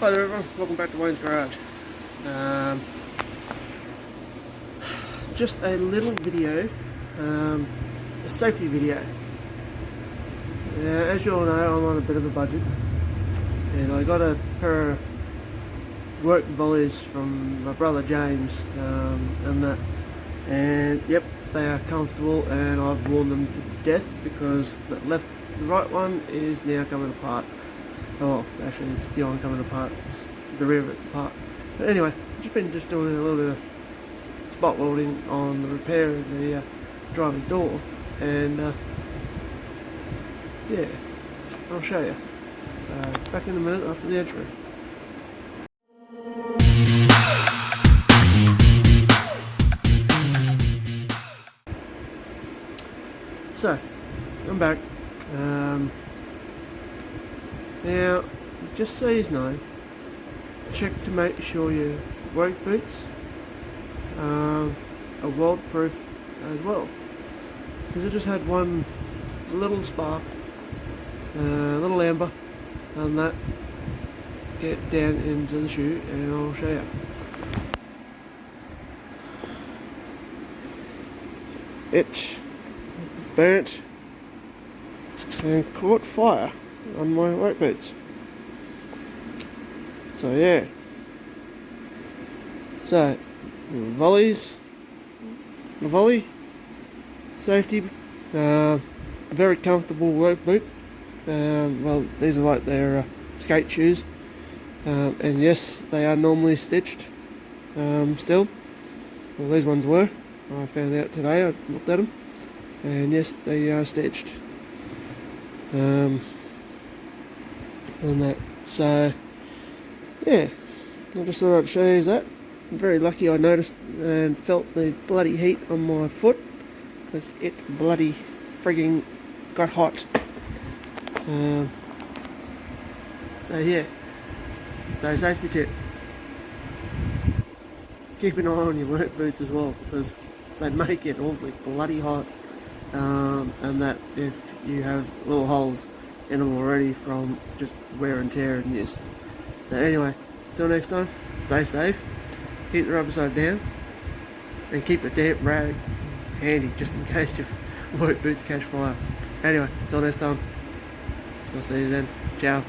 Hi there everyone, welcome back to Wayne's Garage. Just a little video, a safety video. As you all know, I'm on a bit of a budget and I got a pair of work volleys from my brother James and yep, they are comfortable and I've worn them to death because the right one is now coming apart. Oh, actually it's beyond coming apart, the rear of it's apart. But anyway, just been doing a little bit of spot welding on the repair of the driver's door, and yeah, I'll show you. So back in a minute after the intro. So, I'm back. Now, just so you know, check to make sure your work boots are weld proof as well. Because I just had one little spark, little amber, and that get down into the shoe, and I'll show you. It burnt and caught fire on my work boots. So yeah. So volley safety, very comfortable work boot. Well, these are like their skate shoes, and yes, they are normally stitched. Still, well, these ones were. I found out today. I looked at them, and yes, they are stitched. And that, so yeah, I just thought I'd show you that. I'm very lucky I noticed and felt the bloody heat on my foot, because it bloody frigging got hot. So yeah, so safety tip, keep an eye on your work boots as well, because they may get awfully bloody hot, and that if you have little holes in them already from just wear and tear and use. So anyway, till next time, stay safe, keep the rubber side down, and keep a damp rag handy just in case your work boots catch fire. Anyway, till next time, I'll see you then. Ciao.